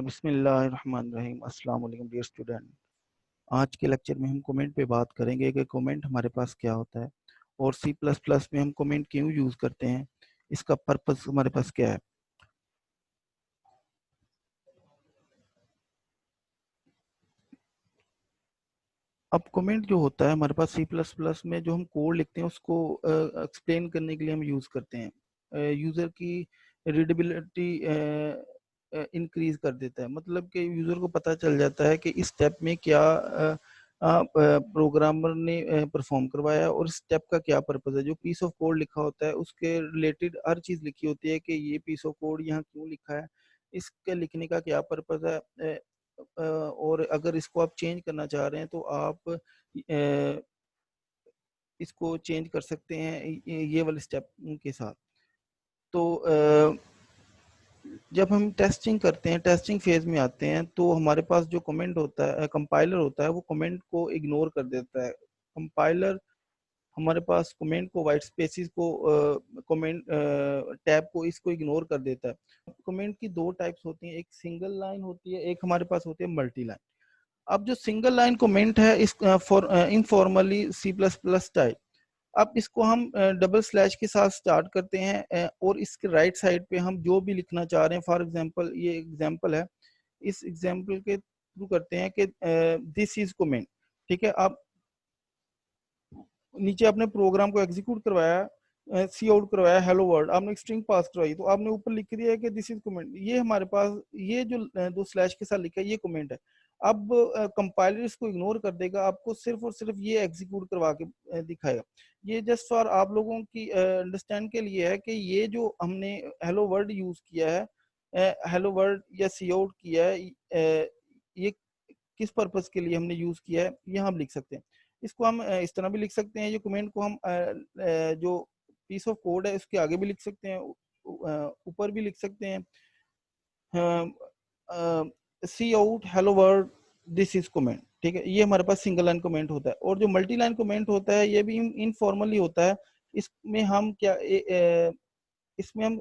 बिस्मिल्लाहिर्रहमानिर्रहीम। अस्सलाम वालेकुम डियर स्टूडेंट। आज के लेक्चर में हम कमेंट पे बात करेंगे कि कमेंट हमारे पास क्या होता है और सी प्लस प्लस में हम कमेंट क्यों यूज़ करते हैं, इसका पर्पस हमारे पास क्या है। अब कमेंट जो होता है हमारे पास सी प्लस प्लस में, जो हम कोड लिखते हैं उसको एक्सप्लेन करने के लिए हम यूज़ करते हैं। यूज़र की रीडेबिलिटी इंक्रीज कर देता है, मतलब कि यूज़र को पता चल जाता है कि इस स्टेप में क्या प्रोग्रामर ने परफॉर्म करवाया है और इस स्टेप का क्या पर्पस है। जो पीस ऑफ कोड लिखा होता है उसके रिलेटेड हर चीज़ लिखी होती है कि ये पीस ऑफ कोड यहाँ क्यों लिखा है, इसके लिखने का क्या पर्पस है। और अगर इसको आप चेंज करना चाह रहे हैं तो आप इसको चेंज कर सकते हैं ये वाले स्टेप के साथ। तो जब हम टेस्टिंग करते हैं, टेस्टिंग फेज में आते हैं, तो हमारे पास जो कमेंट होता है, कंपाइलर होता है, वो कमेंट को इग्नोर कर देता है। कंपाइलर हमारे पास कमेंट को, वाइट स्पेसिस को, कमेंट टैब को, इसको इग्नोर कर देता है। कमेंट की दो टाइप्स होती हैं, एक सिंगल लाइन होती है, एक हमारे पास होती है मल्टी लाइन। अब जो सिंगल लाइन कमेंट है, इस for informally C plus plus type, अब इसको हम डबल स्लैश के साथ स्टार्ट करते हैं और इसके राइट साइड पे हम जो भी लिखना चाह रहे हैं, फॉर एग्जांपल ये एग्जांपल है, इस एग्जांपल के थ्रू करते हैं कि दिस इज कमेंट। ठीक है, आप नीचे आपने प्रोग्राम को एग्जीक्यूट करवाया, सी आउट करवाया, हेलो वर्ल्ड, आपने एक स्ट्रिंग पास करवाई, तो आपने ऊपर लिख दिया है कि दिस इज कमेंट। ये हमारे पास ये जो दो स्लैश के साथ लिखा है ये कमेंट है। अब कंपाइलर इसको इग्नोर कर देगा, आपको सिर्फ और सिर्फ ये एग्जीक्यूट करवा के दिखाएगा। ये जस्ट फॉर आप लोगों की अंडरस्टैंड के लिए है कि ये जो हमने हेलो वर्ल्ड यूज किया है, हेलो वर्ल्ड या सी आउट किया है, ये किस पर्पस के लिए हमने यूज किया है, ये हम लिख सकते हैं। इसको हम इस तरह भी लिख सकते हैं, ये कमेंट को हम जो पीस ऑफ कोड है उसके आगे भी लिख सकते हैं, ऊपर भी लिख सकते हैं, cout hello world this is comment. ठीक है, ये हमारे पास सिंगल लाइन कमेंट होता है। और जो मल्टी लाइन कमेंट होता है ये भी इनफॉर्मली होता है। इसमें हम क्या इसमें हम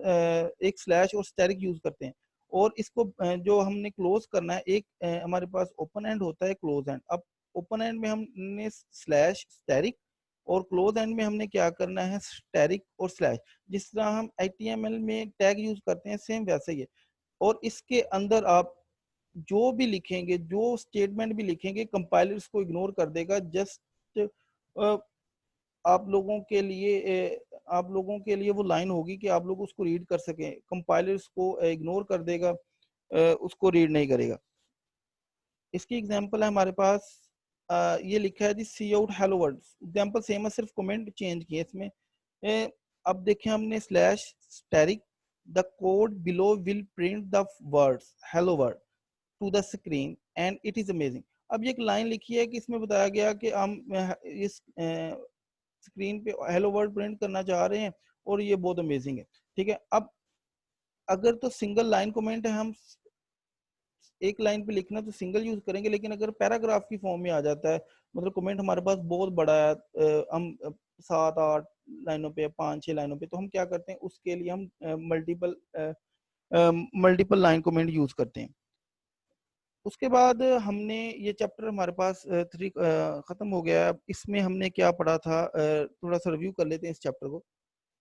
एक स्लैश और स्टैरिक यूज करते हैं, और इसको जो हमने क्लोज करना है, एक हमारे पास ओपन एंड होता है, क्लोज एंड। अब ओपन एंड में हमने स्लैश स्टैरिक, और क्लोज एंड में हमने क्या करना है, स्टैरिक और स्लैश। जिस तरह हम HTML में टैग यूज करते हैं सेम वैसे ही है। और इसके अंदर आप जो भी लिखेंगे, जो स्टेटमेंट भी लिखेंगे, कंपाइलर इसको इग्नोर कर देगा। जस्ट आप लोगों के लिए आप लोगों के लिए वो लाइन होगी कि आप लोग उसको रीड कर सकें। कंपाइलर इसको इग्नोर कर देगा, उसको रीड नहीं करेगा। इसकी एग्जांपल है हमारे पास, ये लिखा है जी cout hello world. Example same है, सिर्फ कमेंट चेंज किए इसमें। अब देखें हमने slash asterisk, the code below will print the words hello world to the screen and it is amazing. अब ये एक लाइन लिखी है कि इसमें बताया गया कि हम इस स्क्रीन पे हेलो वर्ल्ड प्रिंट करना चाह रहे हैं और ये बहुत अमेजिंग है। ठीक है, अब अगर तो सिंगल लाइन कमेंट है, हम एक लाइन पे लिखना तो सिंगल यूज करेंगे, लेकिन अगर पैराग्राफ की फॉर्म में आ जाता है, मतलब कमेंट हमारे पास बहुत बड़ा है, हम 7-8 लाइनों पे, 5-6 लाइनों पे, तो हम क्या करते हैं, उसके लिए हम मल्टीपल लाइन कमेंट यूज करते हैं। उसके बाद हमने ये चैप्टर हमारे पास 3 खत्म हो गया है। इसमें हमने क्या पढ़ा था, थोड़ा सा रिव्यू कर लेते हैं इस चैप्टर को।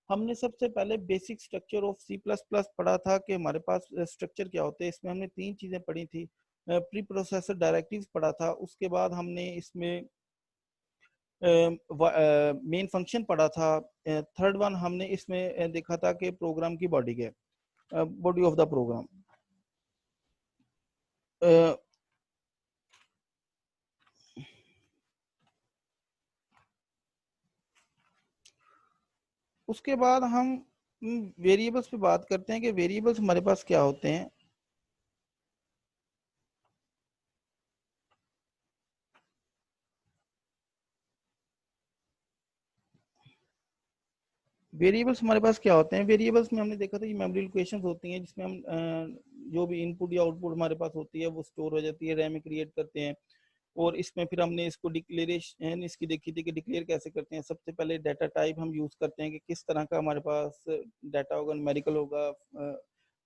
हमने सबसे पहले basic structure of C plus plus पढ़ा था कि हमारे पास स्ट्रक्चर क्या होते हैं। इसमें हमने 3 चीजें पढ़ी थी। प्री प्रोसेसर डायरेक्टिव्स पढ़ा था, उसके बाद हमने इसमें मेन फंक्शन पढ़ा था, थर्ड वन हमने इसमें देखा था कि प्रोग्राम की बॉडी क्या, बॉडी ऑफ द प्रोग्राम। उसके बाद हम वेरिएबल्स पे बात करते हैं कि वेरिएबल्स हमारे पास क्या होते हैं। वेरिएबल्स हमारे पास क्या होते हैं, वेरिएबल्स में हमने देखा था ये मेमोरी लोकेशंस होती हैं, जिसमें हम जो भी इनपुट या आउटपुट हमारे पास होती है वो स्टोर हो जाती है, रैम में क्रिएट करते हैं। और इसमें फिर हमने इसको डिक्लेरेशन इसकी देखी थी कि डिक्लेयर कैसे करते हैं। सबसे पहले डाटा टाइप हम यूज करते हैं कि किस तरह का हमारे पास डाटा होगा, न्यूमेरिकल होगा,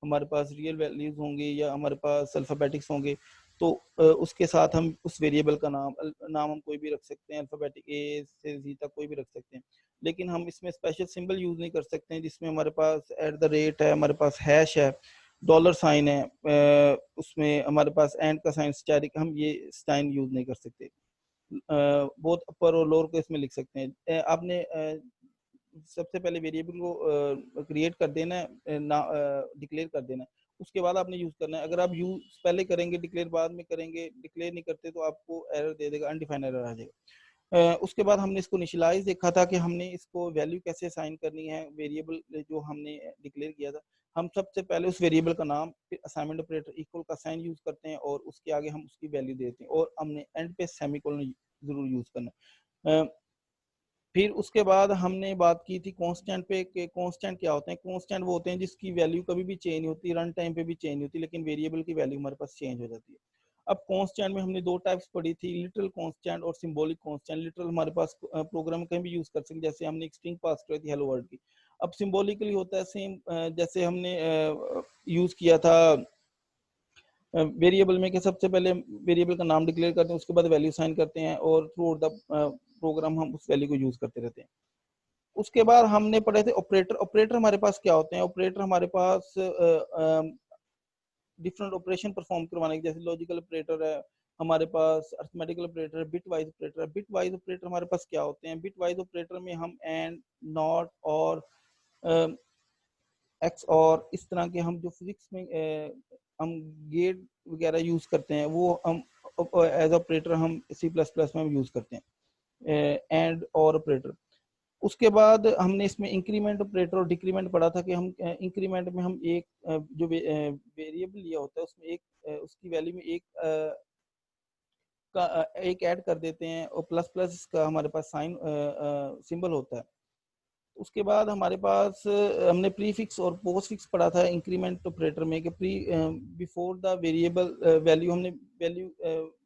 हमारे पास रियल वैल्यूज होंगे या हमारे पास अल्फ़ाबेटिक्स होंगे, तो उसके साथ हम उस वेरिएबल का नाम हम कोई भी रख सकते हैं, अल्फ़ाबेटिक ए से जी तक कोई भी रख सकते हैं। लेकिन हम इसमें स्पेशल सिंबल यूज़ नहीं कर सकते हैं, जिसमें हमारे पास एट द रेट है, हमारे पास हैश है, डॉलर साइन है, उसमें हमारे पास एंड का साइन स्टैटिक, हम ये साइन यूज़ नहीं कर सकते। बहुत अपर और लोअर को इसमें लिख सकते हैं। आपने सबसे पहले वेरिएबल को क्रिएट कर देना है, डिक्लेयर कर देना है, उसके बाद आपने यूज करना है। अगर आप यूज पहले करेंगे, डिक्लेयर बाद में करेंगे, डिक्लेयर नहीं करते, तो आपको एरर दे देगा, अनडिफाइंड एरर आ जाएगा। उसके बाद हमने इसको इनिशियलाइज देखा था कि हमने इसको वैल्यू कैसे असाइन करनी है, वेरिएबल जो हमने डिक्लेयर किया था। हम सबसे पहले उस वेरिएबल का नाम, फिर असाइनमेंट ऑपरेटर इक्वल का साइन यूज करते हैं और उसके आगे हम उसकी वैल्यू देते हैं, और हमने एंड पे सेमीकोलन जरूर यूज करना है। फिर उसके बाद हमने बात की थी कांस्टेंट पे, कि कांस्टेंट क्या होते हैं। कांस्टेंट वो होते हैं जिसकी वैल्यू कभी भी चेंज होती, रन टाइम पे भी चेंज होती, लेकिन वेरिएबल की वैल्यू हमारे पास चेंज हो जाती है। अब कांस्टेंट में हमने दो टाइप्स पढ़ी थी, लिटरल कांस्टेंट और सिंबॉलिक कांस्टेंट। लिटरल हमारे पास प्रोग्राम कहीं भी यूज कर सकते, जैसे हमने एक स्ट्रिंग पास करी थी हेलो वर्ल्ड की। अब सिंबॉलिकली होता है सेम, जैसे हमने यूज किया था वेरिएबल में, कि सबसे पहले वेरिएबल का नाम डिक्लेयर करते हैं, उसके बाद वैल्यू साइन करते हैं, और थ्रू द प्रोग्राम हम उस वैल्यू को यूज करते रहते हैं। उसके बाद हमने पढ़े थे ऑपरेटर। ऑपरेटर हमारे पास क्या होते हैं? ऑपरेटर हमारे पास डिफरेंट ऑपरेशन परफॉर्म करवाने के, जैसे लॉजिकल ऑपरेटर है हमारे पास, अरिथमेटिकल ऑपरेटर है, बिट वाइज ऑपरेटर है। बिट वाइज ऑपरेटर हमारे पास क्या होते हैं? बिट वाइज ऑपरेटर में हम एंड, नॉट और एक्स और इस तरह के हम जो फिजिक्स में हम गेट वगैरह यूज करते हैं, वो हम एज ऑपरेटर हम सी प्लस प्लस में यूज करते हैं, एंड और ऑपरेटर। उसके बाद हमने इसमें इंक्रीमेंट ऑपरेटर और डिक्रीमेंट पढ़ा था, कि हम इंक्रीमेंट में हम एक जो वेरिएबल लिया होता है, उसमें एक उसकी वैल्यू में एक का एक ऐड कर देते हैं, और प्लस प्लस का हमारे पास साइन सिंबल होता है। उसके बाद हमारे पास हमने प्रीफिक्स और पोस्टफिक्स पढ़ा था इंक्रीमेंट ऑपरेटर में, कि pre before the variable value, हमने वैल्यू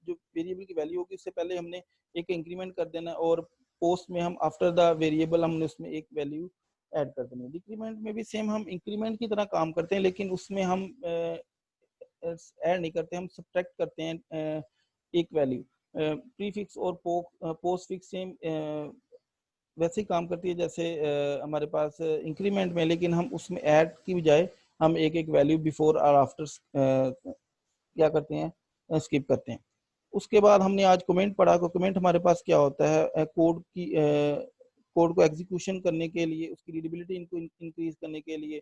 जो वेरिएबल की वैल्यू होगी उससे पहले हमने एक इंक्रीमेंट कर देना, और पोस्ट में हम आफ्टर द वेरिएबल हमने उसमें एक वैल्यू ऐड कर देनी है। डिक्रीमेंट में भी सेम हम इंक्रीमेंट की तरह काम करते हैं, लेकिन उसमें हम ऐड नहीं करते, हम सब्ट्रैक्ट करते हैं एक वैल्यू। प्रीफिक्स और पोस्टफिक्स सेम वैसे ही काम करती है जैसे हमारे पास इंक्रीमेंट में, लेकिन हम उसमें ऐड की बजाय हम एक एक वैल्यू बिफोर और आफ्टर क्या करते हैं, स्किप करते हैं। उसके बाद हमने आज कमेंट पढ़ा। को कमेंट हमारे पास क्या होता है? कोड को एग्जीक्यूशन करने के लिए, उसकी रीडेबिलिटी इनको इंक्रीज करने के लिए,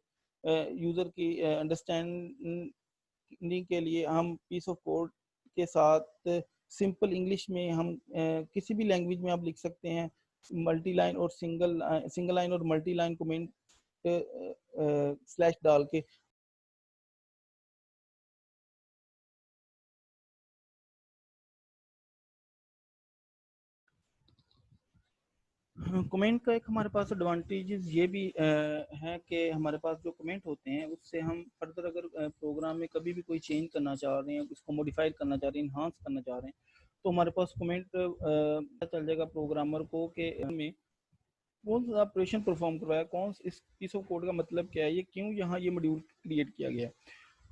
यूजर की अंडरस्टैंडिंग के लिए, हम पीस ऑफ कोड के साथ सिंपल इंग्लिश में हम किसी भी लैंग्वेज में आप लिख सकते हैं, मल्टी लाइन और सिंगल लाइन और मल्टी लाइन कमेंट स्लैश डाल के। कमेंट का एक हमारे पास एडवांटेजेस ये भी है कि हमारे पास जो कमेंट होते हैं उससे हम फर्दर अगर प्रोग्राम में कभी भी कोई चेंज करना चाह रहे हैं, उसको मॉडिफाई करना चाह रहे हैं, इन्हांस करना चाह रहे हैं, तो हमारे पास कमेंट पता चल जाएगा प्रोग्रामर को कि हमें कौन सा ऑपरेशन परफॉर्म करवाया, कौन इस पीस ऑफ कोड का मतलब क्या है, ये क्यों यहाँ ये मॉड्यूल क्रिएट किया गया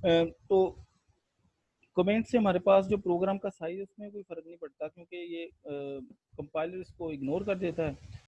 है। तो कमेंट से हमारे पास जो प्रोग्राम का साइज है उसमें कोई फर्क नहीं पड़ता, क्योंकि ये कंपाइलर इसको इग्नोर कर देता है।